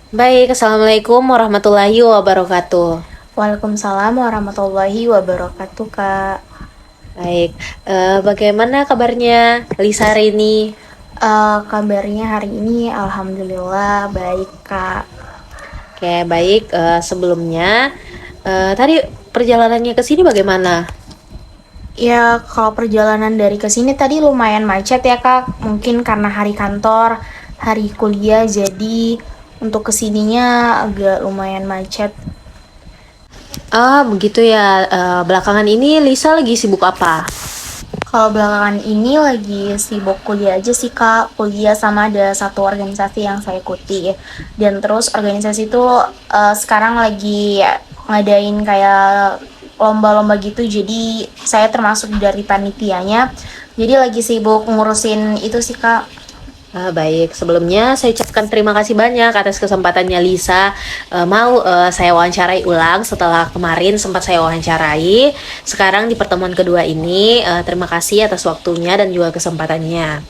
Baik, Assalamualaikum warahmatullahi wabarakatuh. Waalaikumsalam warahmatullahi wabarakatuh, Kak. Baik, bagaimana kabarnya Lisa hari ini? Kabarnya hari ini alhamdulillah baik, Kak. Oke, baik. Sebelumnya, tadi perjalanannya ke sini bagaimana? Ya, kalau perjalanan dari ke sini tadi lumayan macet ya, Kak. Mungkin karena hari kantor, hari kuliah, jadi untuk kesininya agak lumayan macet. Ah, begitu ya. Belakangan ini Lisa lagi sibuk apa? Kalau belakangan ini lagi sibuk kuliah aja sih, Kak. Kuliah sama ada satu organisasi yang saya ikuti. Dan terus organisasi itu sekarang lagi ngadain kayak lomba-lomba gitu. Jadi saya termasuk dari panitianya. Jadi lagi sibuk ngurusin itu sih, Kak. Baik, sebelumnya saya ucapkan terima kasih banyak atas kesempatannya Lisa mau saya wawancarai ulang setelah kemarin sempat saya wawancarai. Sekarang di pertemuan kedua ini, terima kasih atas waktunya dan juga kesempatannya.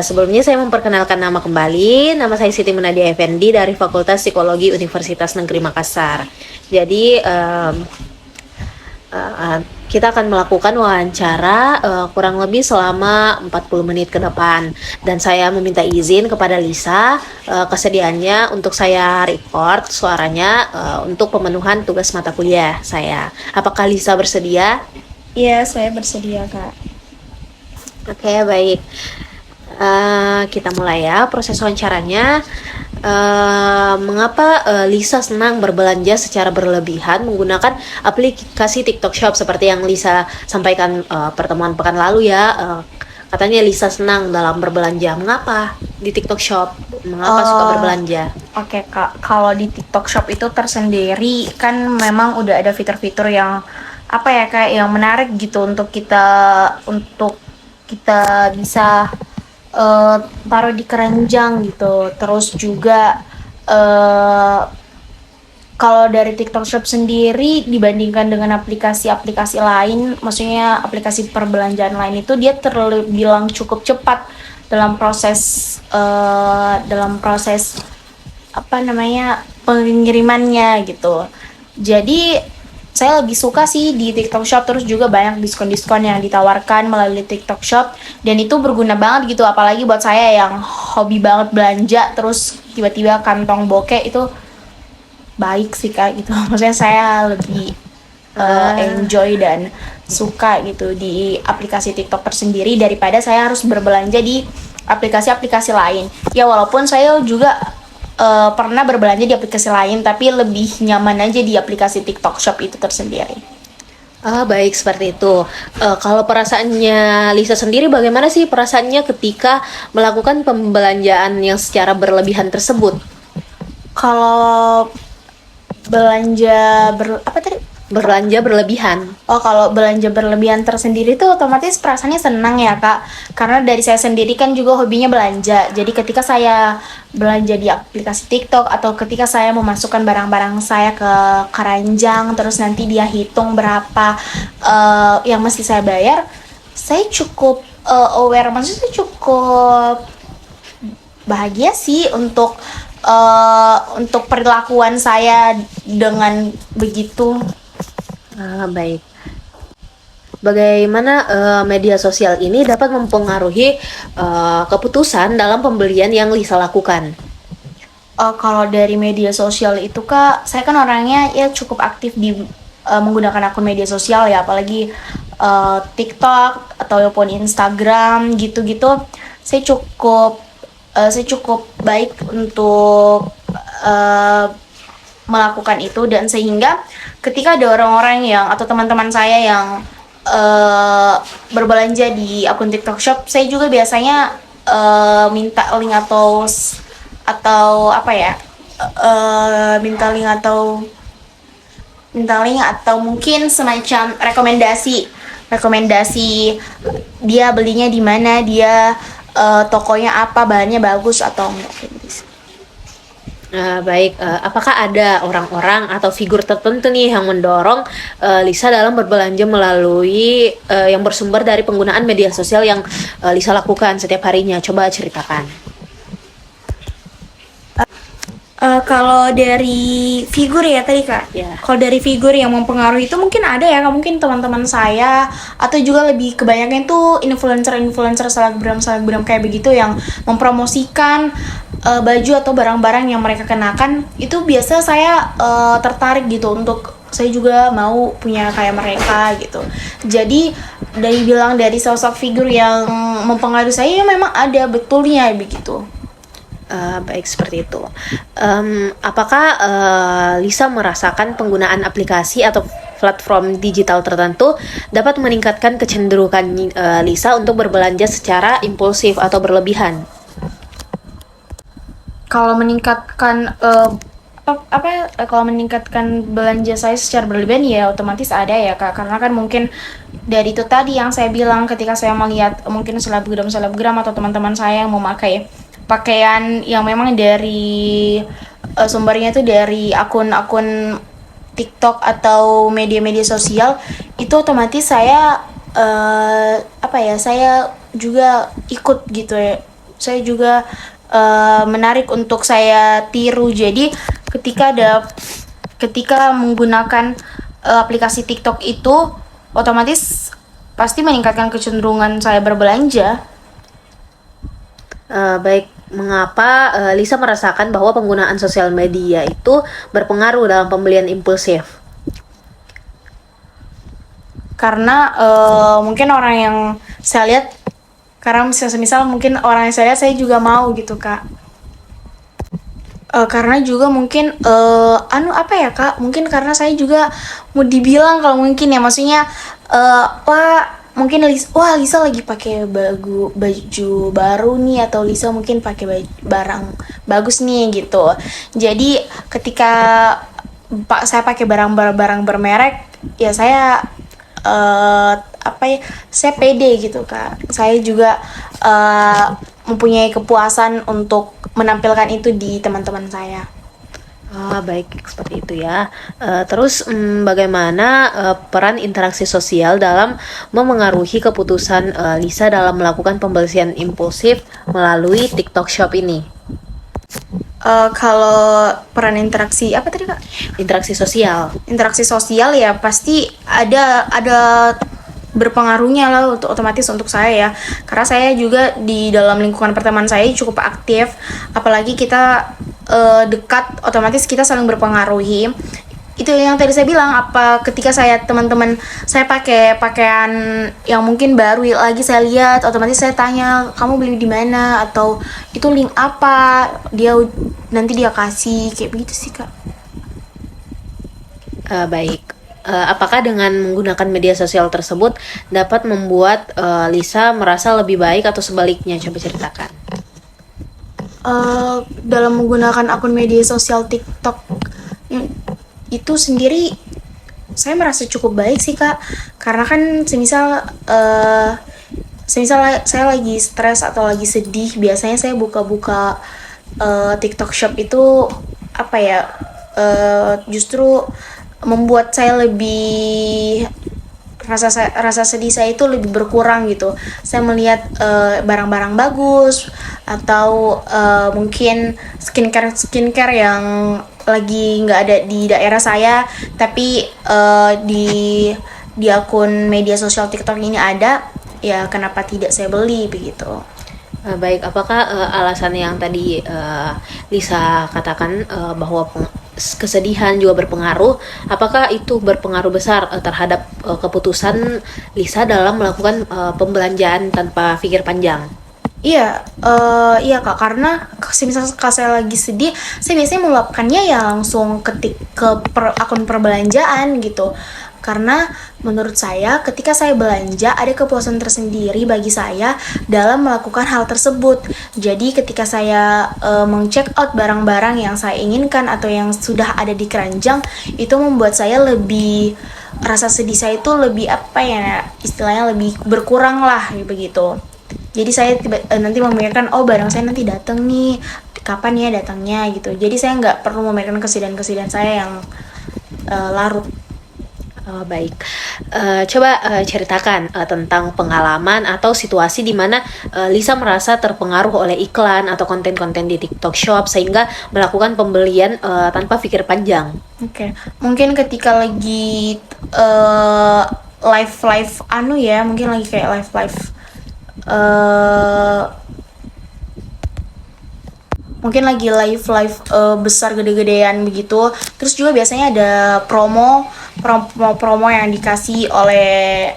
Sebelumnya saya memperkenalkan nama kembali, nama saya Siti Munadia Effendi dari Fakultas Psikologi Universitas Negeri Makassar. Jadi Uh, kita akan melakukan wawancara kurang lebih selama 40 menit ke depan dan saya meminta izin kepada Lisa kesediaannya untuk saya record suaranya untuk pemenuhan tugas mata kuliah saya. Apakah Lisa bersedia? Iya, saya bersedia, Kak. Oke, baik. Kita mulai ya proses wawancaranya. Mengapa Lisa senang berbelanja secara berlebihan menggunakan aplikasi TikTok Shop seperti yang Lisa sampaikan pertemuan pekan lalu ya? Katanya Lisa senang dalam berbelanja. Mengapa di TikTok Shop? Mengapa suka Oh, berbelanja? oke, Kak. Kalau di TikTok Shop itu tersendiri kan memang udah ada fitur-fitur yang apa ya, kayak yang menarik gitu untuk kita bisa eh, taruh di keranjang gitu. Terus juga eh, kalau dari TikTok Shop sendiri dibandingkan dengan aplikasi-aplikasi lain, maksudnya aplikasi perbelanjaan lain itu dia terbilang cukup cepat dalam proses apa namanya pengirimannya gitu. Jadi saya lebih suka sih di TikTok Shop, terus juga banyak diskon-diskon yang ditawarkan melalui TikTok Shop dan itu berguna banget gitu, apalagi buat saya yang hobi banget belanja terus tiba-tiba kantong bokeh itu baik sih, Kak, gitu. Maksudnya saya lebih Ah, enjoy dan suka gitu di aplikasi TikTok tersendiri daripada saya harus berbelanja di aplikasi-aplikasi lain. Ya walaupun saya juga pernah berbelanja di aplikasi lain, tapi lebih nyaman aja di aplikasi TikTok Shop itu tersendiri. baik seperti itu. Kalau perasaannya Lisa sendiri bagaimana sih perasaannya ketika melakukan pembelanjaan yang secara berlebihan tersebut? Kalau apa tadi? Berbelanja berlebihan. Oh, kalau belanja berlebihan tersendiri tuh otomatis perasaannya senang ya, Kak. Karena dari saya sendiri kan juga hobinya belanja. Jadi ketika saya belanja di aplikasi TikTok atau ketika saya memasukkan barang-barang saya ke keranjang, terus nanti dia hitung berapa yang mesti saya bayar, saya cukup aware, maksudnya cukup bahagia sih untuk perilakuan saya dengan begitu. Baik. Bagaimana media sosial ini dapat mempengaruhi keputusan dalam pembelian yang Lisa lakukan? Kalau dari media sosial itu, Kak, saya kan orangnya ya cukup aktif di menggunakan akun media sosial ya, apalagi TikTok ataupun Instagram gitu-gitu. Saya cukup baik untuk uh, melakukan itu, dan sehingga ketika ada orang-orang yang atau teman-teman saya yang berbelanja di akun TikTok Shop, saya juga biasanya minta link atau apa ya, minta link atau mungkin semacam rekomendasi rekomendasi dia belinya di mana, dia tokonya apa, bahannya bagus atau enggak gitu. Baik, apakah ada orang-orang atau figur tertentu nih yang mendorong Lisa dalam berbelanja melalui yang bersumber dari penggunaan media sosial yang Lisa lakukan setiap harinya? Coba ceritakan. Kalau dari figur ya tadi Kak, Ya. kalau dari figur yang mempengaruhi itu mungkin ada ya Kak, mungkin teman-teman saya atau juga lebih kebanyakan itu influencer-influencer selebgram kayak begitu yang mempromosikan baju atau barang-barang yang mereka kenakan. Itu biasa saya tertarik gitu untuk saya juga mau punya kayak mereka gitu. Jadi dari sosok figur yang mempengaruhi saya ya memang ada betulnya begitu. Baik, seperti itu. Apakah Lisa merasakan penggunaan aplikasi atau platform digital tertentu dapat meningkatkan kecenderungan Lisa untuk berbelanja secara impulsif atau berlebihan? Kalau meningkatkan kalau meningkatkan belanja saya secara berlebihan ya otomatis ada ya Kak, karena kan mungkin dari itu tadi yang saya bilang ketika saya melihat mungkin selebgram atau teman-teman saya yang memakai pakaian yang memang dari sumbernya itu dari akun-akun TikTok atau media-media sosial, itu otomatis saya saya juga ikut gitu ya, saya juga menarik untuk saya tiru. Jadi ketika menggunakan aplikasi TikTok itu otomatis pasti meningkatkan kecenderungan saya berbelanja. Baik, mengapa Lisa merasakan bahwa penggunaan sosial media itu berpengaruh dalam pembelian impulsif? Karena mungkin orang yang saya lihat, karena misal mungkin orang yang saya lihat saya juga mau gitu Kak. Karena juga mungkin Kak, mungkin karena saya juga mau dibilang kalau mungkin ya maksudnya mungkin Lisa lagi pakai baju baru nih, atau Lisa mungkin pakai barang bagus nih gitu. Jadi ketika saya pakai barang bermerek ya saya saya pede gitu Kak. Saya juga mempunyai kepuasan untuk menampilkan itu di teman-teman saya. Baik, seperti itu ya. Terus bagaimana peran interaksi sosial dalam memengaruhi keputusan Lisa dalam melakukan pembelian impulsif melalui TikTok Shop ini? Kalau peran interaksi apa tadi Kak? Interaksi sosial. Interaksi sosial ya pasti ada berpengaruhnya lah otomatis untuk saya ya, karena saya juga di dalam lingkungan pertemanan saya cukup aktif, apalagi kita dekat, otomatis kita saling berpengaruhi. Itu yang tadi saya bilang, apa ketika teman-teman saya pakai pakaian yang mungkin baru lagi saya lihat, otomatis saya tanya kamu beli di mana atau itu link apa, nanti dia kasih kayak begitu sih Kak. Baik. Apakah dengan menggunakan media sosial tersebut dapat membuat Lisa merasa lebih baik atau sebaliknya? Coba ceritakan. Dalam menggunakan akun media sosial TikTok itu sendiri saya merasa cukup baik sih Kak, karena kan semisal saya lagi stres atau lagi sedih, biasanya saya buka-buka TikTok Shop itu justru membuat saya lebih rasa sedih saya itu lebih berkurang gitu. Saya melihat barang-barang bagus atau mungkin skincare yang lagi nggak ada di daerah saya, tapi di akun media sosial TikTok ini ada, ya kenapa tidak saya beli begitu. Baik, apakah alasan yang tadi Lisa katakan bahwa kesedihan juga berpengaruh, apakah itu berpengaruh besar terhadap keputusan Lisa dalam melakukan pembelanjaan tanpa pikir panjang? Iya Kak, karena misalnya saya lagi sedih, saya biasanya meluapkannya ya langsung ketik ke akun perbelanjaan gitu. Karena menurut saya ketika saya belanja ada kepuasan tersendiri bagi saya dalam melakukan hal tersebut. Jadi ketika saya meng-check out barang-barang yang saya inginkan atau yang sudah ada di keranjang, itu membuat saya lebih, rasa sedih saya itu lebih istilahnya lebih berkurang lah begitu. Jadi saya nanti memikirkan, barang saya nanti datang nih, kapan ya datangnya gitu. Jadi saya nggak perlu memikirkan kesedihan saya yang larut. Oh, baik. Coba ceritakan tentang pengalaman atau situasi di mana Lisa merasa terpengaruh oleh iklan atau konten-konten di TikTok Shop sehingga melakukan pembelian tanpa pikir panjang. Oke, mungkin ketika lagi eh live anu ya, mungkin lagi kayak live eh mungkin lagi live besar gede-gedean begitu. Terus juga biasanya ada promo yang dikasih oleh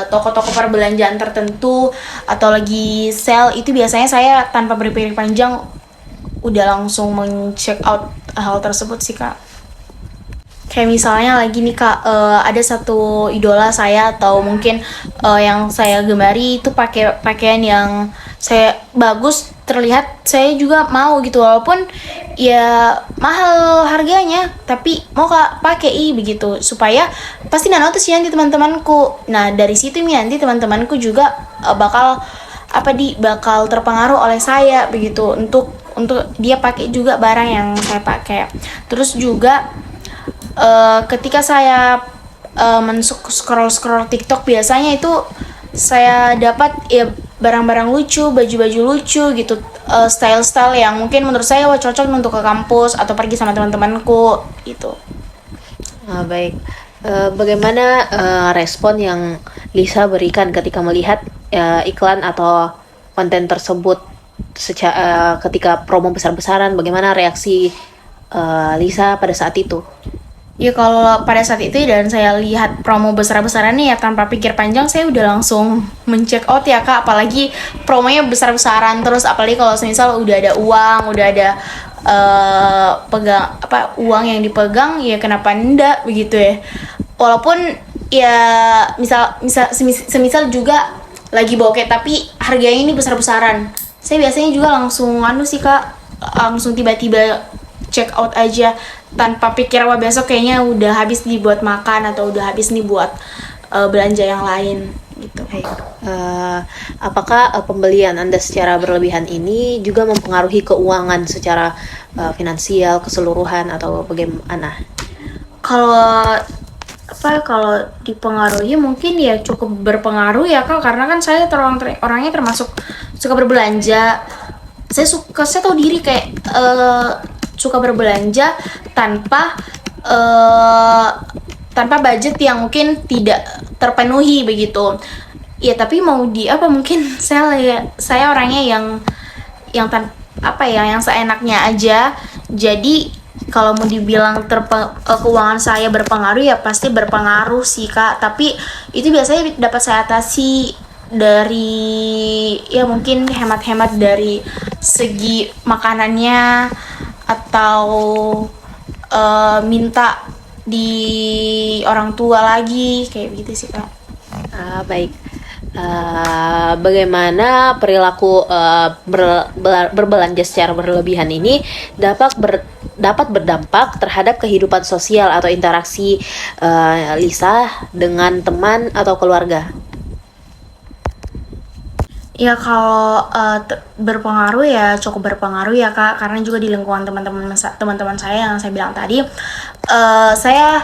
toko-toko perbelanjaan tertentu atau lagi sale, itu biasanya saya tanpa berpikir panjang udah langsung men-check out hal tersebut sih kak. Kayak misalnya lagi nih kak, ada satu idola saya atau mungkin yang saya gemari itu pakai pakaian yang saya bagus, terlihat saya juga mau gitu, walaupun ya mahal harganya tapi mau kak pakai begitu, supaya pasti notice ya nanti teman-temanku. Nah dari situ nih nanti teman-temanku juga bakal terpengaruh oleh saya begitu, untuk dia pakai juga barang yang saya pakai. Terus juga ketika saya scroll TikTok, biasanya itu saya dapat ya barang-barang lucu, baju-baju lucu gitu, style-style yang mungkin menurut saya wah cocok untuk ke kampus atau pergi sama teman-temanku gitu. Baik. Bagaimana respon yang Lisa berikan ketika melihat iklan atau konten tersebut ketika promo besar-besaran? Bagaimana reaksi Lisa pada saat itu? Ya kalau pada saat itu dan saya lihat promo besar-besaran nih ya tanpa pikir panjang saya udah langsung men-check out ya kak, apalagi promonya besar-besaran, terus apalagi kalau semisal udah ada uang, udah ada uang yang dipegang, ya kenapa enggak begitu ya. Walaupun ya semisal juga lagi bokeh tapi harganya ini besar-besaran, saya biasanya juga langsung sih kak, langsung tiba-tiba check out aja tanpa pikir wah besok kayaknya udah habis nih buat makan atau udah habis nih buat belanja yang lain gitu. Baik. Apakah pembelian Anda secara berlebihan ini juga mempengaruhi keuangan secara finansial keseluruhan atau bagaimana? Kalau dipengaruhi mungkin ya cukup berpengaruh ya kak, karena kan saya orangnya termasuk suka berbelanja. Saya tahu diri kayak suka berbelanja tanpa budget yang mungkin tidak terpenuhi begitu. Ya tapi mau di apa, mungkin saya orangnya yang seenaknya aja. Jadi kalau mau dibilang keuangan saya berpengaruh ya pasti berpengaruh sih kak. Tapi itu biasanya dapat saya atasi dari ya mungkin hemat-hemat dari segi makanannya, atau minta di orang tua lagi kayak gitu sih kak. Baik. Bagaimana perilaku berbelanja secara berlebihan ini dapat berdampak terhadap kehidupan sosial atau interaksi Lisa dengan teman atau keluarga? Ya kalau berpengaruh ya cukup berpengaruh ya kak, karena juga di lingkungan teman-teman saya yang saya bilang tadi, saya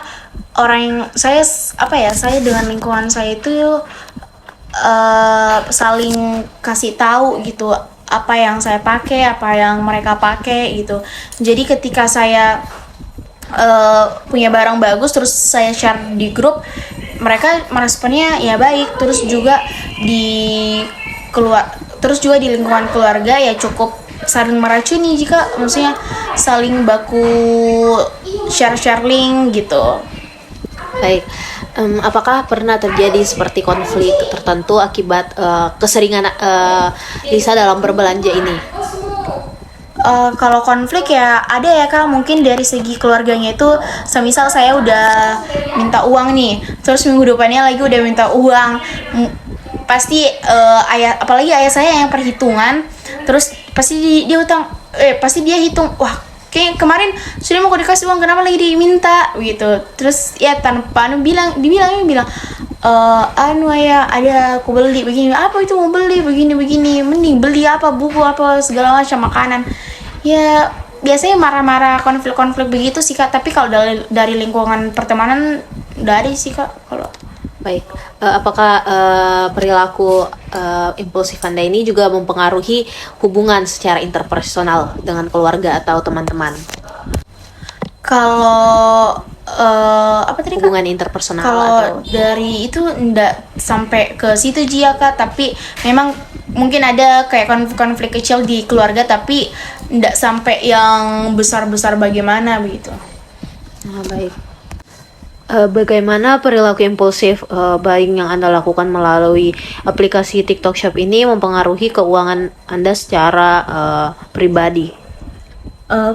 dengan lingkungan saya itu saling kasih tahu gitu apa yang saya pakai, apa yang mereka pakai gitu. Jadi ketika saya punya barang bagus terus saya share di grup, mereka meresponnya ya baik. Terus juga di lingkungan keluarga ya cukup saling meracuni, jika maksudnya saling baku share link gitu. Baik. Apakah pernah terjadi seperti konflik tertentu akibat keseringan Lisa dalam berbelanja ini? Kalau konflik ya ada ya kak, mungkin dari segi keluarganya itu semisal saya udah minta uang nih, terus minggu depannya lagi udah minta uang, pasti apalagi ayah saya yang perhitungan, terus pasti dia hitung, wah kayak kemarin sudah mau dikasih uang kenapa lagi diminta gitu. Terus ya tanpa dibilang ayah ada aku beli begini, apa itu mau beli begini mending beli apa buku apa segala macam makanan. Ya biasanya marah-marah konflik begitu sih kak. Tapi kalau dari lingkungan pertemanan Udah ada sih Kak kalau. Baik, apakah perilaku impulsif Anda ini juga mempengaruhi hubungan secara interpersonal dengan keluarga atau teman-teman? Kalau apa tadi Kak? Hubungan interpersonal Kalau atau dari itu enggak sampai ke situ Jia Kak, tapi memang mungkin ada kayak konflik kecil di keluarga, tapi enggak sampai yang besar-besar bagaimana begitu. Baik. Bagaimana perilaku impulsif buying yang Anda lakukan melalui aplikasi TikTok Shop ini mempengaruhi keuangan Anda secara pribadi?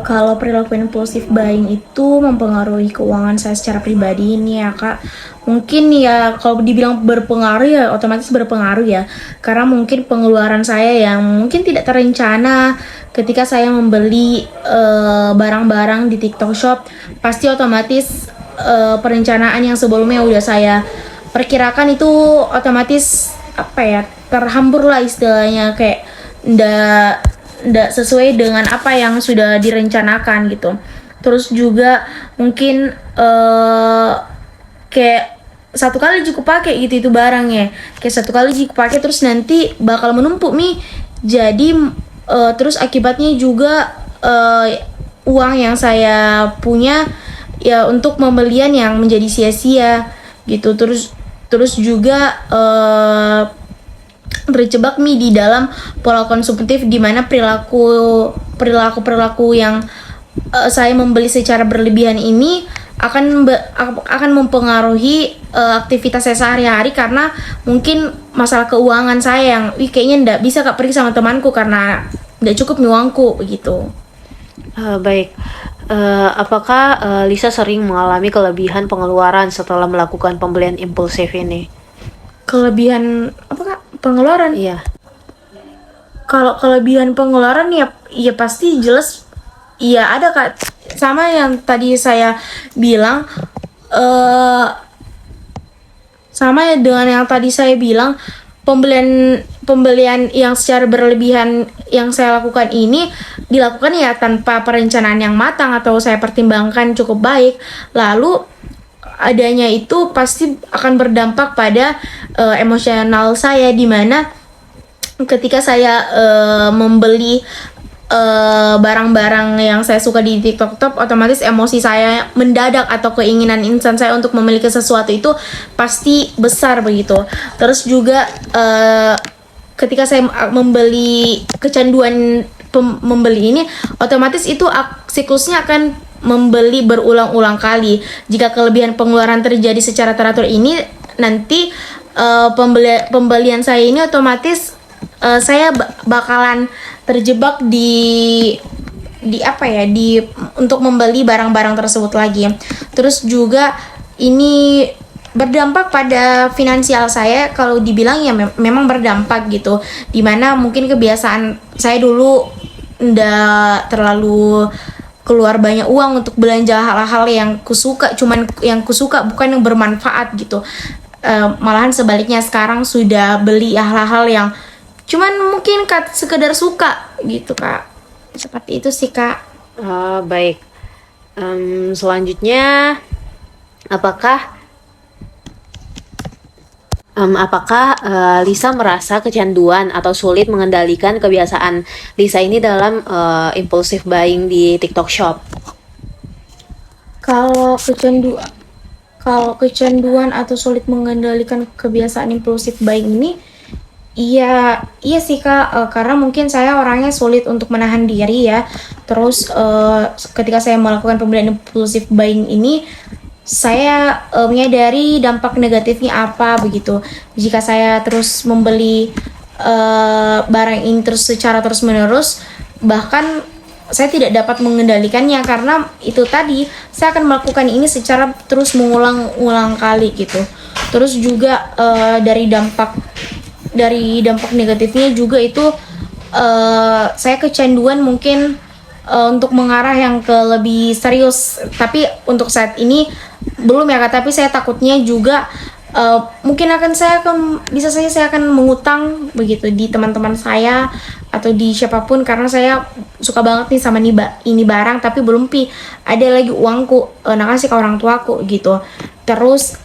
Kalau perilaku impulsif buying itu mempengaruhi keuangan saya secara pribadi ini ya Kak. Mungkin ya kalau dibilang berpengaruh ya otomatis berpengaruh ya. Karena mungkin pengeluaran saya yang mungkin tidak terencana ketika saya membeli barang-barang di TikTok Shop, pasti otomatis perencanaan yang sebelumnya udah saya perkirakan itu otomatis apa ya, terhambur lah istilahnya, kayak ndak sesuai dengan apa yang sudah direncanakan gitu. Terus juga mungkin kayak satu kali cukup pakai gitu itu barangnya, kayak satu kali cukup pakai terus nanti bakal menumpuk nih. Jadi terus akibatnya juga uang yang saya punya ya untuk pembelian yang menjadi sia-sia gitu. Terus juga terjebak nih di dalam pola konsumtif, di mana perilaku yang saya membeli secara berlebihan ini akan mempengaruhi aktivitas saya sehari-hari, karena mungkin masalah keuangan saya yang kayaknya ndak bisa Kak pergi sama temanku karena ndak cukup nih uangku begitu. Baik. Apakah Lisa sering mengalami kelebihan pengeluaran setelah melakukan pembelian impulsif ini? Kelebihan apa Kak? Pengeluaran? Iya. Kalau kelebihan pengeluaran ya pasti jelas iya ada Kak. Sama yang tadi saya bilang, sama ya dengan yang tadi saya bilang, pembelian yang secara berlebihan yang saya lakukan ini dilakukan ya tanpa perencanaan yang matang atau saya pertimbangkan cukup baik. Lalu adanya itu pasti akan berdampak pada emosional saya, di mana ketika saya membeli barang-barang yang saya suka di TikTok Shop, otomatis emosi saya mendadak atau keinginan instan saya untuk memiliki sesuatu itu pasti besar begitu. Terus juga ketika saya membeli, kecanduan membeli ini, otomatis itu siklusnya akan membeli berulang-ulang kali. Jika kelebihan pengeluaran terjadi secara teratur ini, nanti pembelian saya ini otomatis saya bakalan terjebak di apa ya, untuk membeli barang-barang tersebut lagi. Terus juga ini berdampak pada finansial saya, kalau dibilang ya memang berdampak gitu, dimana mungkin kebiasaan saya dulu ndak terlalu keluar banyak uang untuk belanja hal-hal yang kusuka, cuman yang kusuka bukan yang bermanfaat gitu. Malahan sebaliknya sekarang sudah beli hal-hal yang cuman mungkin sekedar suka gitu Kak. Seperti itu sih Kak. Baik. Selanjutnya, apakah Lisa merasa kecanduan atau sulit mengendalikan kebiasaan Lisa ini dalam impulsive buying di TikTok Shop? Kalau kecanduan atau sulit mengendalikan kebiasaan impulsif buying ini, iya sih Kak, karena mungkin saya orangnya sulit untuk menahan diri ya. Terus ketika saya melakukan pembelian impulsif buying ini, saya menyadari dampak negatifnya apa begitu. Jika saya terus membeli barang ini secara terus menerus, bahkan saya tidak dapat mengendalikannya, karena itu tadi saya akan melakukan ini secara terus mengulang-ulang kali gitu. Terus juga dari dampak negatifnya juga itu saya kecanduan mungkin untuk mengarah yang ke lebih serius, tapi untuk saat ini belum ya Kak. Tapi saya takutnya juga mungkin saya akan mengutang begitu di teman-teman saya, atau di siapapun, karena saya suka banget nih sama ini barang tapi belum ada lagi uangku nak kasih ke orang tuaku gitu. Terus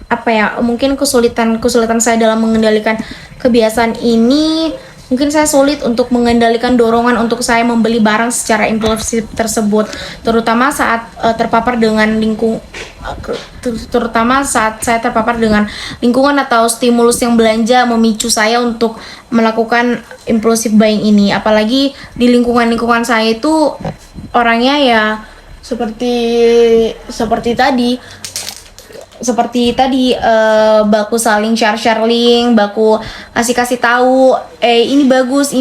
apa ya, mungkin kesulitan saya dalam mengendalikan kebiasaan ini, mungkin saya sulit untuk mengendalikan dorongan untuk saya membeli barang secara impulsif tersebut, terutama saat terutama saat saya terpapar dengan lingkungan atau stimulus yang belanja memicu saya untuk melakukan impulsif buying ini. Apalagi di lingkungan saya itu orangnya ya seperti tadi baku saling share link, baku kasih tahu ini bagus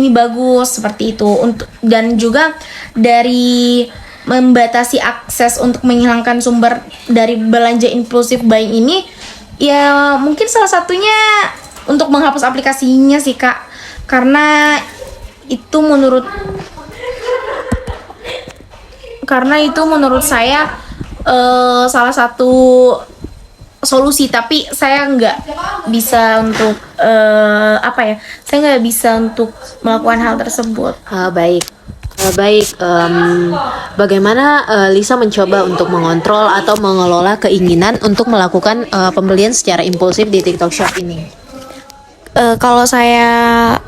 seperti itu. Dan juga dari membatasi akses untuk menghilangkan sumber dari belanja impulsif buying ini, ya mungkin salah satunya untuk menghapus aplikasinya sih Kak, karena itu menurut saya salah satu solusi. Tapi saya nggak bisa untuk saya nggak bisa untuk melakukan hal tersebut. Bagaimana Lisa mencoba untuk mengontrol atau mengelola keinginan untuk melakukan pembelian secara impulsif di TikTok Shop ini? Kalau saya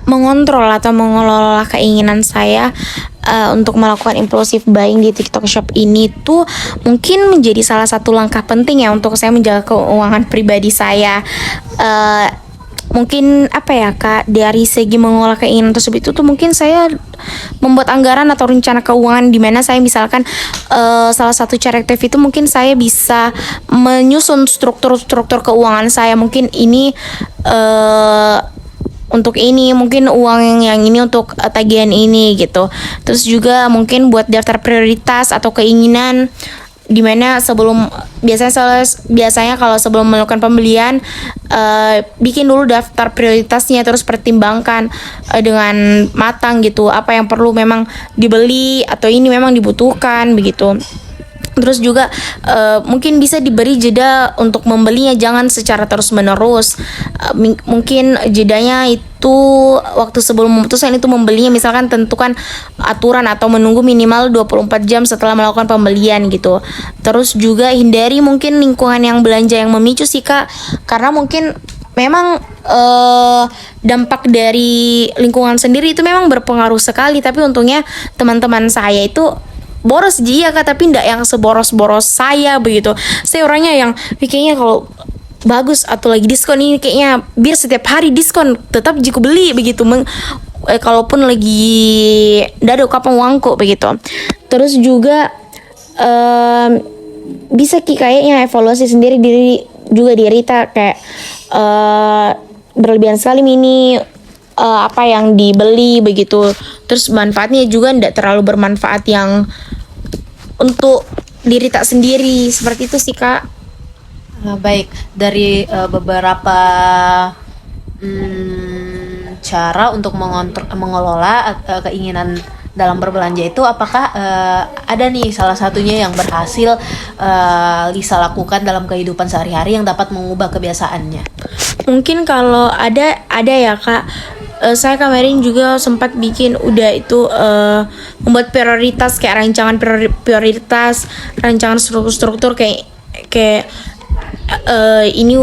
mengontrol atau mengelola keinginan saya untuk melakukan impulsif buying di TikTok Shop ini tuh mungkin menjadi salah satu langkah penting ya untuk saya menjaga keuangan pribadi saya. Mungkin apa ya Kak, dari segi mengolah keinginan tersebut itu tuh mungkin saya membuat anggaran atau rencana keuangan, di mana saya misalkan salah satu cara efektif itu mungkin saya bisa menyusun struktur keuangan saya. Mungkin ini untuk ini, mungkin uang yang ini untuk tagihan ini gitu. Terus juga mungkin buat daftar prioritas atau keinginan, dimana biasanya kalau sebelum melakukan pembelian bikin dulu daftar prioritasnya, terus pertimbangkan dengan matang gitu, apa yang perlu memang dibeli atau ini memang dibutuhkan begitu. Terus juga mungkin bisa diberi jeda untuk membelinya, jangan secara terus menerus. Mungkin jedanya itu waktu sebelum memutuskan itu membelinya, misalkan tentukan aturan atau menunggu minimal 24 jam setelah melakukan pembelian gitu. Terus juga hindari mungkin lingkungan yang belanja yang memicu sih Kak, karena mungkin memang dampak dari lingkungan sendiri itu memang berpengaruh sekali. Tapi untungnya teman-teman saya itu boros dia Kak, tapi ndak yang seboros-boros saya begitu. Saya orangnya yang kayaknya kalau bagus atau lagi diskon ini, kayaknya biar setiap hari diskon tetap jika beli begitu. Kalaupun lagi ndak ada kapan uangku begitu. Terus juga bisa kayaknya evaluasi sendiri diri Rita, kayak berlebihan sekali ini apa yang dibeli begitu. Terus manfaatnya juga tidak terlalu bermanfaat yang untuk diri tak sendiri, seperti itu sih Kak. Baik, dari beberapa cara untuk mengelola keinginan dalam berbelanja itu, apakah ada nih salah satunya yang berhasil Lisa lakukan dalam kehidupan sehari-hari yang dapat mengubah kebiasaannya? Mungkin kalau ada ya Kak. Saya kemarin juga sempat bikin membuat prioritas, kayak rancangan prioritas, rancangan struktur kayak ini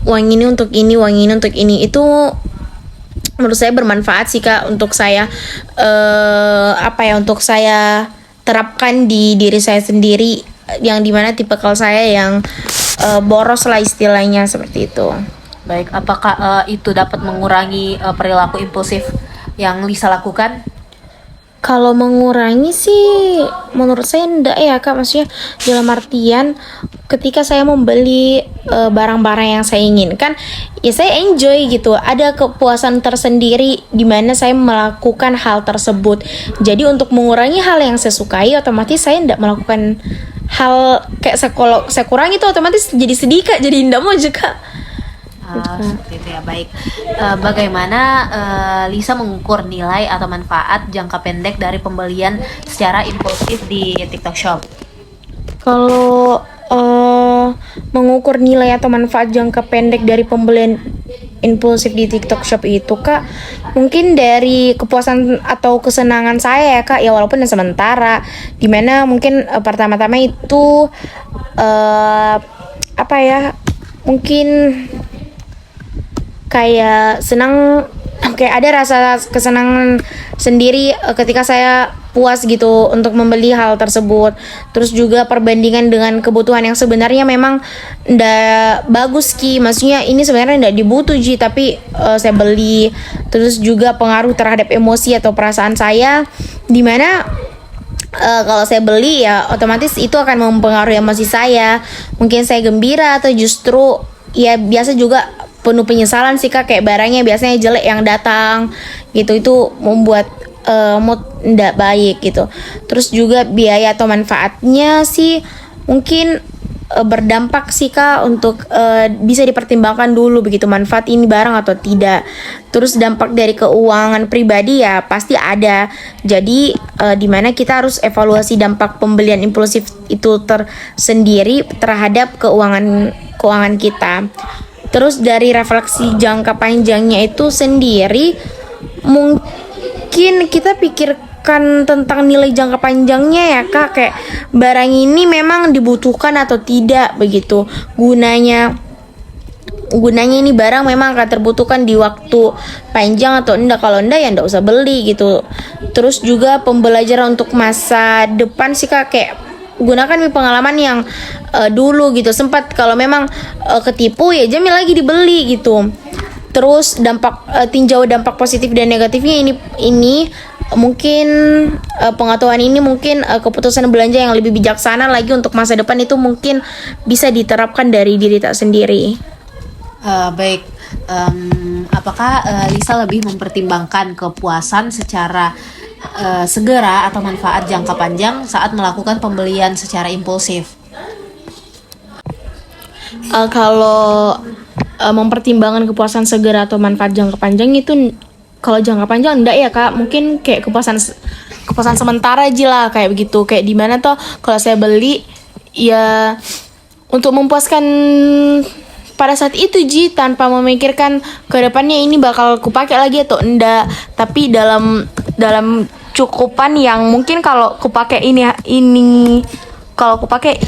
uang ini untuk ini, uang ini untuk ini. Itu menurut saya bermanfaat sih Kak untuk saya untuk saya terapkan di diri saya sendiri, yang dimana tipikal saya yang boros lah istilahnya, seperti itu. Baik, apakah itu dapat mengurangi perilaku impulsif yang Lisa lakukan? Kalau mengurangi sih menurut saya enggak ya Kak, maksudnya dalam artian ketika saya membeli barang-barang yang saya inginkan, ya saya enjoy gitu, ada kepuasan tersendiri di mana saya melakukan hal tersebut. Jadi untuk mengurangi hal yang saya sukai, otomatis saya enggak melakukan hal kayak kalau saya kurangi itu otomatis jadi sedih Kak, jadi enggak mau juga. Seperti itu ya. Baik, bagaimana Lisa mengukur nilai atau manfaat jangka pendek dari pembelian secara impulsif di TikTok Shop? Kalau mengukur nilai atau manfaat jangka pendek dari pembelian impulsif di TikTok Shop itu Kak, mungkin dari kepuasan atau kesenangan saya ya Kak, ya walaupun yang sementara, dimana mungkin pertama-tama itu apa ya, mungkin kayak senang, kayak ada rasa kesenangan sendiri ketika saya puas gitu untuk membeli hal tersebut. Terus juga perbandingan dengan kebutuhan yang sebenarnya memang ndak bagus Ki, maksudnya ini sebenarnya ndak dibutuh Ji, tapi saya beli. Terus juga pengaruh terhadap emosi atau perasaan saya, dimana kalau saya beli ya otomatis itu akan mempengaruhi emosi saya. Mungkin saya gembira atau justru ya biasa juga penuh penyesalan sih Kak, kayak barangnya biasanya jelek yang datang gitu, itu membuat mood ndak baik gitu. Terus juga biaya atau manfaatnya sih mungkin berdampak sih Kak, untuk bisa dipertimbangkan dulu begitu manfaat ini barang atau tidak. Terus dampak dari keuangan pribadi ya pasti ada. Jadi dimana kita harus evaluasi dampak pembelian impulsif itu tersendiri terhadap keuangan kita. Terus dari refleksi jangka panjangnya itu sendiri, mungkin kita pikirkan tentang nilai jangka panjangnya ya Kak, kayak barang ini memang dibutuhkan atau tidak begitu, gunanya ini barang memang akan terbutuhkan di waktu panjang atau enggak. Kalau enggak ya enggak usah beli gitu. Terus juga pembelajaran untuk masa depan sih Kak, kayak gunakan pengalaman yang dulu gitu, sempat kalau memang ketipu ya jangan lagi dibeli gitu. Terus tinjau dampak positif dan negatifnya ini mungkin pengetahuan ini mungkin keputusan belanja yang lebih bijaksana lagi untuk masa depan itu mungkin bisa diterapkan dari diri tak sendiri. Baik, apakah Lisa lebih mempertimbangkan kepuasan secara segera atau manfaat jangka panjang saat melakukan pembelian secara impulsif? Kalau mempertimbangkan kepuasan segera atau manfaat jangka panjang itu, kalau jangka panjang enggak ya Kak, mungkin kayak kepuasan sementara aja lah kayak begitu. Kayak di mana toh kalau saya beli ya untuk memuaskan pada saat itu Ji, tanpa memikirkan ke depannya ini bakal kupakai lagi atau enggak. Tapi dalam cukupan yang mungkin kalau kupakai ini kalau kupakai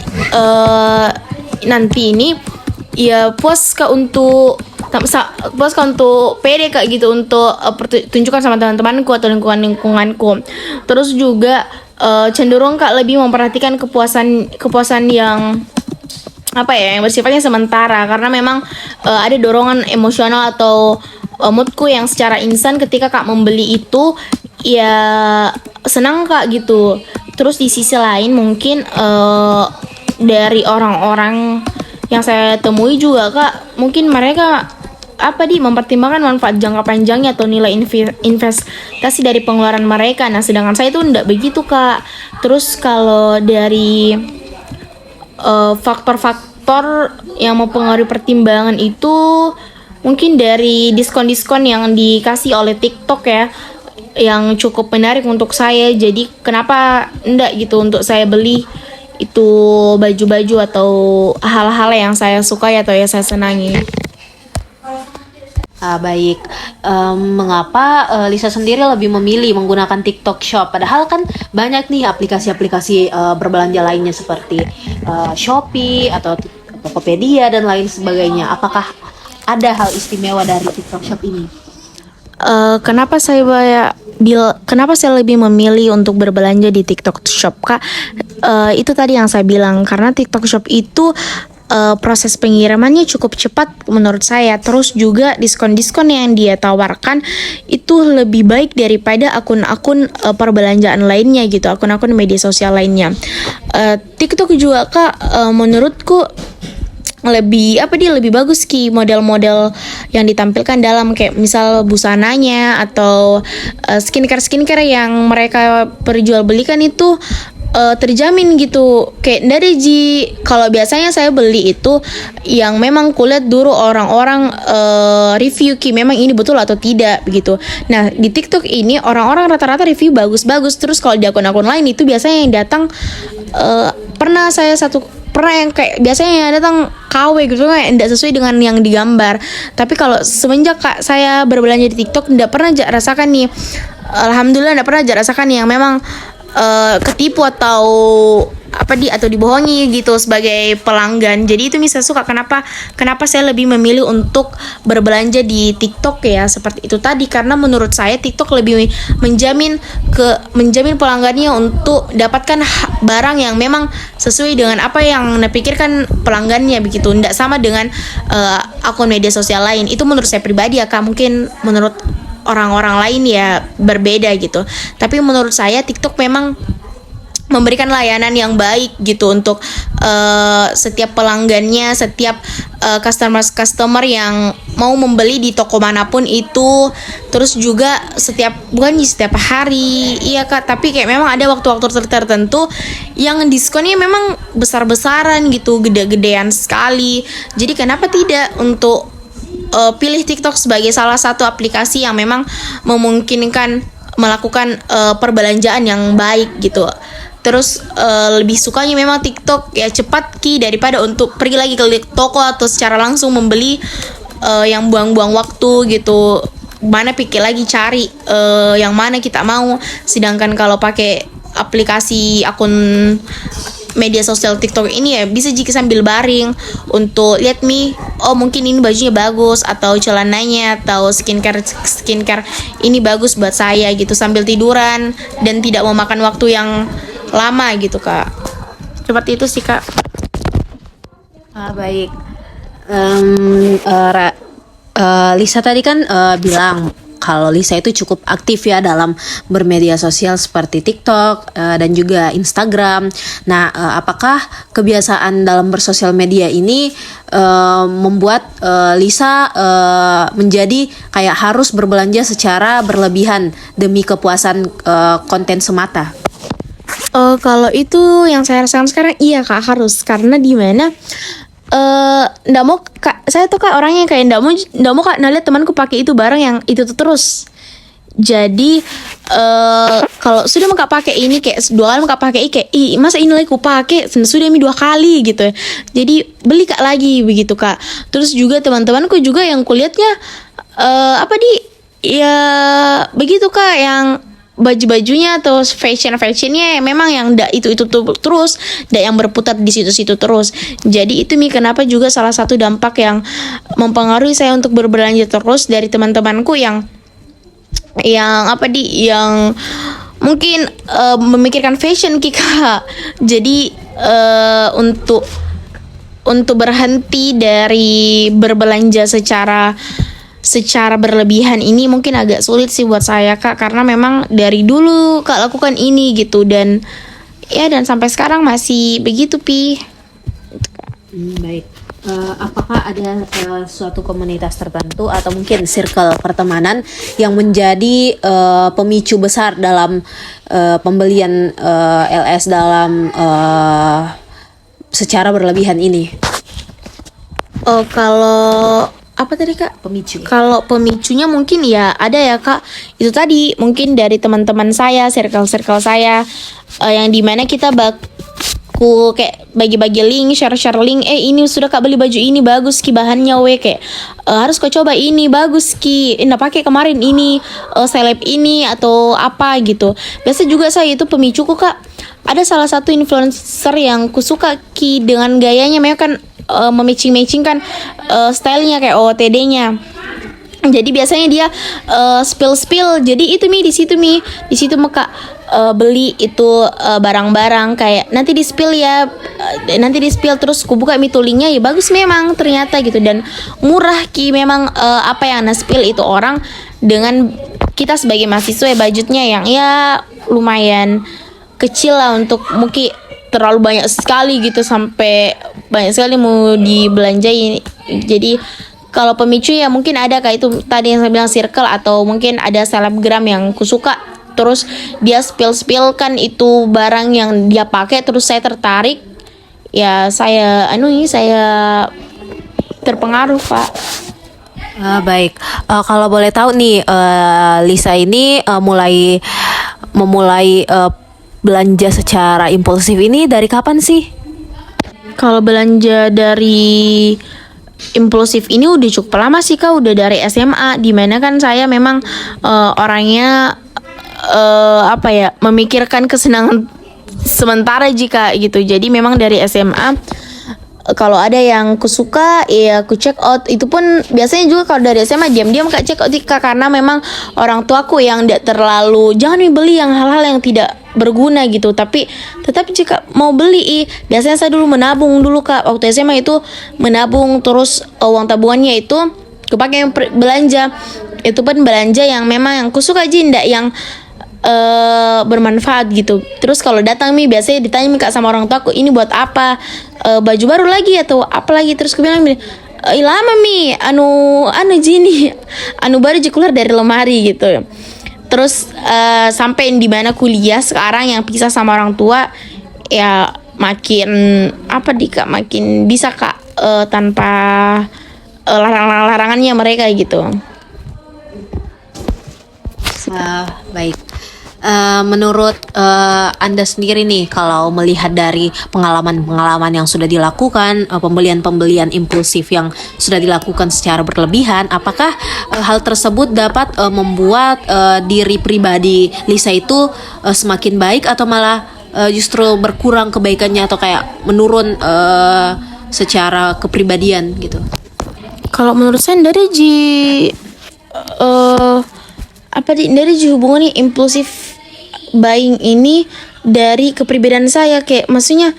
nanti ini ya puas untuk pede Kak gitu, untuk tunjukkan sama teman-temanku atau lingkunganku. Terus juga cenderung Kak lebih memperhatikan kepuasan yang apa ya, yang bersifatnya sementara, karena memang ada dorongan emosional atau moodku yang secara instan ketika Kak membeli itu ya senang Kak gitu. Terus di sisi lain mungkin dari orang-orang yang saya temui juga Kak, mungkin mereka mempertimbangkan manfaat jangka panjangnya atau nilai investasi dari pengeluaran mereka. Nah sedangkan saya itu enggak begitu Kak. Terus kalau dari faktor-faktor yang mempengaruhi pertimbangan itu mungkin dari diskon-diskon yang dikasih oleh TikTok ya, yang cukup menarik untuk saya. Jadi kenapa enggak gitu untuk saya beli itu baju-baju atau hal-hal yang saya sukai atau yang saya senangi. Baik, mengapa Lisa sendiri lebih memilih menggunakan TikTok Shop? Padahal kan banyak nih aplikasi-aplikasi berbelanja lainnya seperti Shopee atau Tokopedia dan lain sebagainya. Apakah ada hal istimewa dari TikTok Shop ini? Kenapa saya lebih memilih untuk berbelanja di TikTok Shop Kak? Itu tadi yang saya bilang, karena TikTok Shop itu proses pengirimannya cukup cepat menurut saya. Terus juga diskon-diskon yang dia tawarkan itu lebih baik daripada akun-akun perbelanjaan lainnya gitu, akun-akun media sosial lainnya. TikTok juga Kak, menurutku lebih bagus Ki, model-model yang ditampilkan dalam kayak misal busananya atau skincare yang mereka perjualbelikan itu terjamin gitu. Kayak dari kalau biasanya saya beli itu yang memang kulihat dulu orang-orang review Ki, memang ini betul atau tidak begitu. Nah di TikTok ini orang-orang rata-rata review bagus-bagus. Terus kalau di akun-akun lain itu biasanya yang datang pernah yang kayak biasanya yang datang KW gitu, kayak tidak sesuai dengan yang digambar. Tapi kalau semenjak Kak saya berbelanja di TikTok, tidak pernah rasakan nih, alhamdulillah tidak pernah rasakan yang memang ketipu atau atau dibohongi gitu sebagai pelanggan. Jadi itu bisa suka kenapa saya lebih memilih untuk berbelanja di TikTok ya, seperti itu tadi, karena menurut saya TikTok lebih menjamin pelanggannya untuk dapatkan barang yang memang sesuai dengan apa yang pikirkan pelanggannya begitu. Tidak sama dengan akun media sosial lain. Itu menurut saya pribadi ya Kak, mungkin menurut orang-orang lain ya berbeda gitu. Tapi menurut saya TikTok memang memberikan layanan yang baik gitu untuk setiap pelanggannya, setiap customer yang mau membeli di toko manapun itu. Terus juga bukan setiap hari, iya Kak, tapi kayak memang ada waktu-waktu tertentu yang diskonnya memang besar-besaran gitu, gede-gedean sekali. Jadi kenapa tidak untuk pilih TikTok sebagai salah satu aplikasi yang memang memungkinkan melakukan perbelanjaan yang baik gitu. Terus lebih sukanya memang TikTok ya cepat daripada untuk pergi lagi ke toko atau secara langsung membeli yang buang-buang waktu gitu. Mana pikir lagi cari yang mana kita mau. Sedangkan kalau pakai aplikasi akun media sosial TikTok ini ya bisa jika sambil baring untuk lihat mungkin ini bajunya bagus atau celananya atau skincare ini bagus buat saya gitu, sambil tiduran dan tidak memakan waktu yang lama gitu Kak. Seperti itu sih Kak. Baik. Lisa tadi kan bilang kalau Lisa itu cukup aktif ya dalam bermedia sosial seperti TikTok dan juga Instagram. Nah, apakah kebiasaan dalam bersosial media ini membuat Lisa menjadi kayak harus berbelanja secara berlebihan demi kepuasan konten semata? Kalau itu yang saya rasakan sekarang, iya Kak, harus. Karena di mana nggak mau Kak, saya tuh Kak orangnya kayak nggak mau Kak lihat temanku pakai itu barang yang itu tuh terus. Jadi kalau sudah mau Kak pakai ini kayak 2 kali mau Kak pakai kayak masa ini lagi aku pakai sudah 2 kali gitu ya. Jadi beli Kak lagi begitu Kak. Terus juga teman-temanku juga yang kulihatnya ya begitu Kak, yang baju-bajunya atau fashionnya memang yang itu terus, yang berputar di situ-situ terus. Jadi itu kenapa juga salah satu dampak yang mempengaruhi saya untuk berbelanja terus dari teman-temanku yang mungkin memikirkan fashion Kak. Jadi untuk berhenti dari berbelanja secara berlebihan ini mungkin agak sulit sih buat saya Kak, karena memang dari dulu Kak lakukan ini gitu, dan sampai sekarang masih begitu Baik. Apakah ada suatu komunitas tertentu atau mungkin circle pertemanan yang menjadi pemicu besar dalam pembelian LS dalam secara berlebihan ini? Kalau apa tadi Kak? Pemicu. Kalau pemicunya mungkin ya ada ya Kak. Itu tadi mungkin dari teman-teman saya, circle saya, yang dimana kita kayak bagi-bagi link, share link. Ini sudah Kak beli baju ini bagus bahannya kayak harus kau coba ini bagus nggak pakai kemarin ini seleb ini atau apa gitu. Biasa juga saya itu pemicuku Kak. Ada salah satu influencer yang kusuka dengan gayanya, memang kan mematching kan stylenya kayak OOTD-nya. Jadi biasanya dia spill. Jadi itu di situ Kak beli itu barang-barang kayak nanti di spill terus ku buka linknya ya bagus memang ternyata gitu, dan murah memang apa yang spill itu orang dengan kita sebagai mahasiswa ya budgetnya yang ya lumayan kecil lah untuk mungkin terlalu banyak sekali gitu, sampai banyak sekali mau dibelanjain. Jadi kalau pemicu ya mungkin ada kayak itu tadi yang saya bilang circle, atau mungkin ada selebgram yang kusuka terus dia spill kan itu barang yang dia pakai, terus saya tertarik ya, saya terpengaruh Pak. Baik. Kalau boleh tahu nih, Lisa ini memulai belanja secara impulsif ini dari kapan sih? Kalau belanja dari impulsif ini udah cukup lama sih Kak, udah dari SMA, dimana kan saya memang orangnya apa ya, memikirkan kesenangan sementara jika gitu. Jadi memang dari SMA kalau ada yang kusuka ya aku check out. Itu pun biasanya juga kalau dari SMA diam-diam Kak check out Kak, karena memang orang tuaku yang tidak terlalu jangan beli yang hal-hal yang tidak berguna gitu. Tapi tetap jika mau beli biasanya saya dulu menabung dulu Kak. Waktu SMA itu menabung, terus uang tabungannya itu kepakai yang belanja. Itu pun belanja yang memang yang kusuka aja, ndak yang bermanfaat gitu. Terus kalau datang biasanya ditanya Kak sama orang tuaku, ini buat apa, baju baru lagi atau apa lagi. Terus aku bilang lama anu jini anu baru aja keluar dari lemari gitu. Terus sampai di mana kuliah sekarang yang pisah sama orang tua ya makin Kak, makin bisa Kak tanpa larangannya mereka gitu. Baik. Menurut Anda sendiri nih, kalau melihat dari pengalaman-pengalaman yang sudah dilakukan, pembelian-pembelian impulsif yang sudah dilakukan secara berlebihan, apakah hal tersebut dapat membuat diri pribadi Lisa itu semakin baik atau malah justru berkurang kebaikannya atau kayak menurun secara kepribadian gitu? Kalau menurut saya dari dari hubungan impulsif buying ini dari kepribadian saya. Kayak maksudnya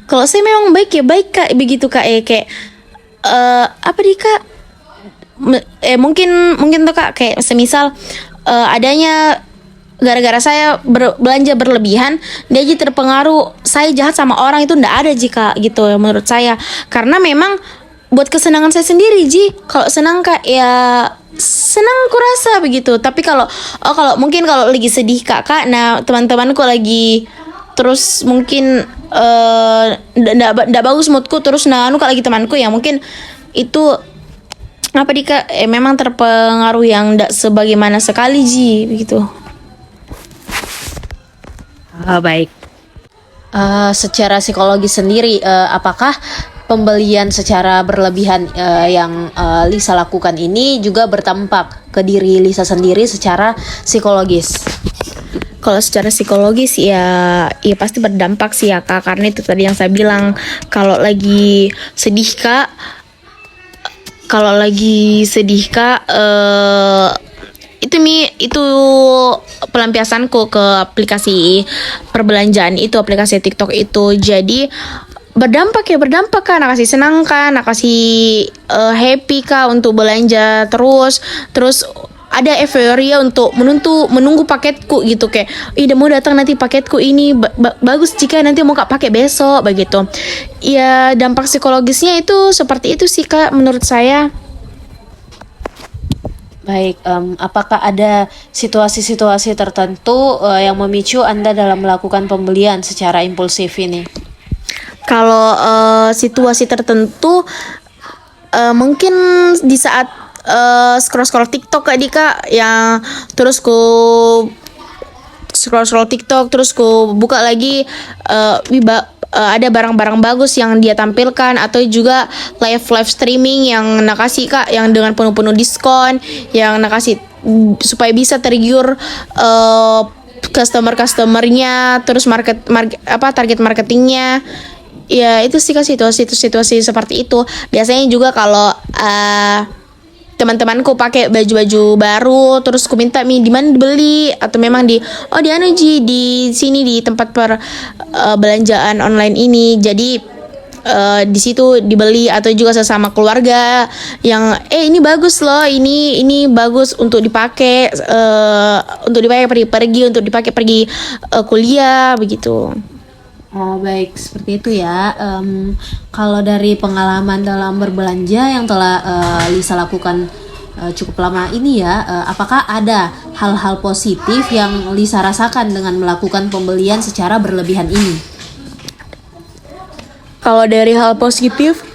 kalau saya memang baik ya baik Kak, begitu Kak, kayak Kak, mungkin tuh Kak, kayak semisal adanya gara-gara saya belanja berlebihan, dia aja terpengaruh saya jahat sama orang, itu ndak ada jika gitu ya menurut saya. Karena memang buat kesenangan saya sendiri kalau senang Kak ya senang kurasa begitu. Tapi kalau lagi sedih Kak, nah teman-temanku lagi terus mungkin ndak bagus moodku, terus nah Kak lagi temanku ya mungkin itu Kak, memang terpengaruh yang ndak sebagaimana sekali begitu. Baik. Secara psikologi sendiri, apakah pembelian secara berlebihan yang Lisa lakukan ini juga berdampak ke diri Lisa sendiri secara psikologis? Kalau secara psikologis ya pasti berdampak sih ya Kak, karena itu tadi yang saya bilang, kalau lagi sedih Kak itu pelampiasanku ke aplikasi perbelanjaan itu, aplikasi TikTok itu. Jadi berdampak Kak, nakasih senang Kak, nakasih happy Kak untuk belanja terus ada euforia untuk menunggu paketku gitu, kayak udah mau datang nanti paketku ini bagus jika nanti mau Kak pakai besok begitu. Ya dampak psikologisnya itu seperti itu sih Kak menurut saya. Baik, apakah ada situasi-situasi tertentu yang memicu Anda dalam melakukan pembelian secara impulsif ini? Kalau situasi tertentu mungkin di saat scroll TikTok Kak, yang terus scroll TikTok, terus ku buka lagi ada barang-barang bagus yang dia tampilkan, atau juga live streaming yang nakasih Kak, yang dengan penuh diskon, yang nakasih supaya bisa tergiur customernya, terus target marketingnya. Ya itu sih Kak, situasi seperti itu. Biasanya juga kalau teman-temanku pakai baju-baju baru, terus ku minta di mana dibeli, atau memang di sini di tempat belanjaan online ini. Jadi di situ dibeli, atau juga sesama keluarga yang ini bagus loh, ini bagus untuk dipakai pergi untuk dipakai pergi kuliah begitu. Oh baik, seperti itu ya. Kalau dari pengalaman dalam berbelanja yang telah Lisa lakukan cukup lama ini ya, apakah ada hal-hal positif yang Lisa rasakan dengan melakukan pembelian secara berlebihan ini? Kalau dari hal positif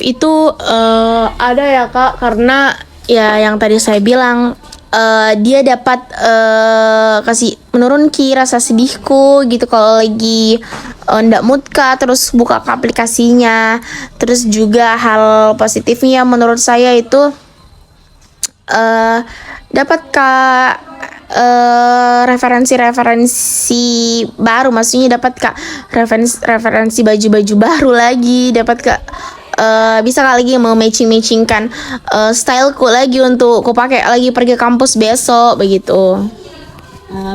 itu ada ya Kak, karena ya yang tadi saya bilang, dia dapat kasih menurun rasa sedihku gitu kalau lagi ndak mood kah, terus buka ke aplikasinya. Terus juga hal positifnya menurut saya itu dapat kak referensi-referensi baru, maksudnya dapat kak referensi baju-baju baru lagi, dapat kak bisa kak lagi mau matching-matchingkan styleku lagi untuk ku pakai lagi pergi kampus besok begitu.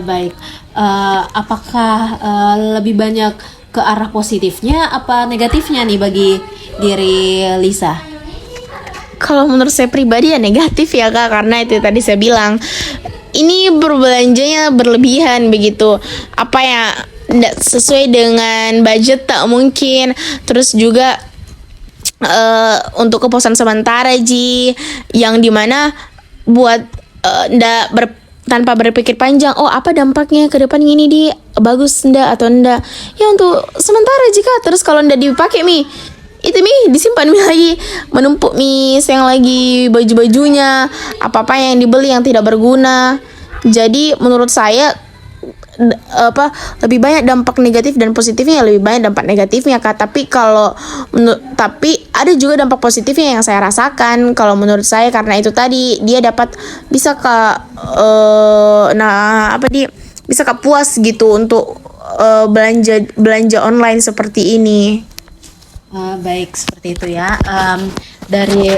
Baik. Apakah lebih banyak ke arah positifnya apa negatifnya nih bagi diri Lisa? Kalau menurut saya pribadi ya negatif ya kak, karena itu tadi saya bilang ini berbelanjanya berlebihan begitu, apa ya tidak sesuai dengan budget tak mungkin. Terus juga untuk kepuasan sementara yang dimana buat tanpa berpikir panjang, oh apa dampaknya ke depan gini bagus ndak atau ndak ya, untuk sementara jika terus kalau ndak dipakai itu disimpan lagi, menumpuk yang lagi baju-bajunya apa-apa yang dibeli yang tidak berguna. Jadi menurut saya lebih banyak dampak negatif dan positifnya, lebih banyak dampak negatifnya kak. Tapi tapi ada juga dampak positifnya yang saya rasakan kalau menurut saya, karena itu tadi dia dapat bisa bisa puas gitu untuk belanja online seperti ini. Baik, seperti itu ya. Dari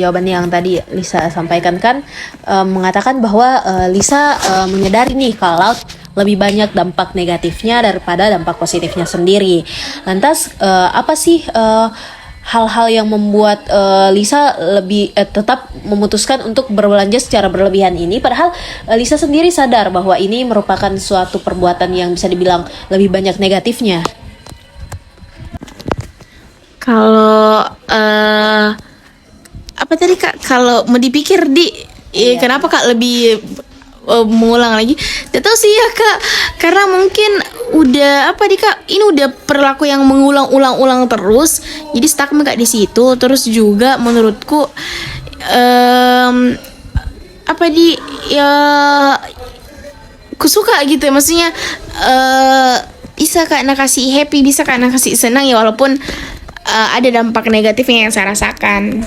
jawaban yang tadi Lisa sampaikan kan mengatakan bahwa Lisa menyadari nih kalau lebih banyak dampak negatifnya daripada dampak positifnya sendiri. Lantas apa sih hal-hal yang membuat Lisa lebih tetap memutuskan untuk berbelanja secara berlebihan ini, padahal Lisa sendiri sadar bahwa ini merupakan suatu perbuatan yang bisa dibilang lebih banyak negatifnya? Kalau apa tadi kak? Kalau mau dipikir kenapa kak lebih mengulang lagi? Tidak tahu sih ya kak, karena mungkin udah kak, ini udah perilaku yang mengulang-ulang terus, jadi stuck kak di situ. Terus juga menurutku ku suka gitu ya, maksudnya bisa kak nak kasih happy, bisa kak nak kasih senang ya, walaupun ada dampak negatifnya yang saya rasakan.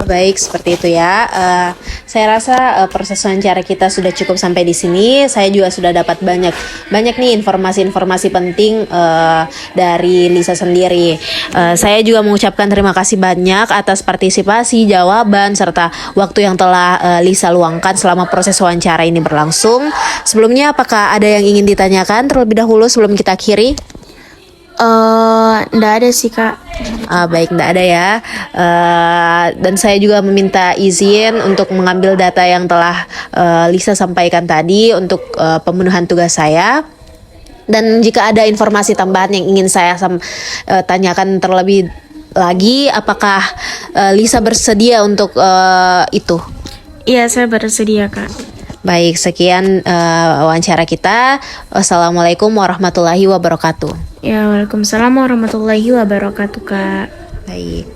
Baik, seperti itu ya. Saya rasa proses wawancara kita sudah cukup sampai di sini. Saya juga sudah dapat banyak nih informasi-informasi penting dari Lisa sendiri. Saya juga mengucapkan terima kasih banyak atas partisipasi, jawaban, serta waktu yang telah Lisa luangkan selama proses wawancara ini berlangsung. Sebelumnya, apakah ada yang ingin ditanyakan terlebih dahulu sebelum kita akhiri? Nggak ada sih kak. Baik, nggak ada ya. Dan saya juga meminta izin untuk mengambil data yang telah Lisa sampaikan tadi untuk pemenuhan tugas saya. Dan jika ada informasi tambahan yang ingin saya tanyakan terlebih lagi, apakah Lisa bersedia untuk itu? Iya, saya bersedia kak. Baik, sekian wawancara kita. Wassalamualaikum warahmatullahi wabarakatuh. Ya, waalaikumsalam warahmatullahi wabarakatuh kak. Baik.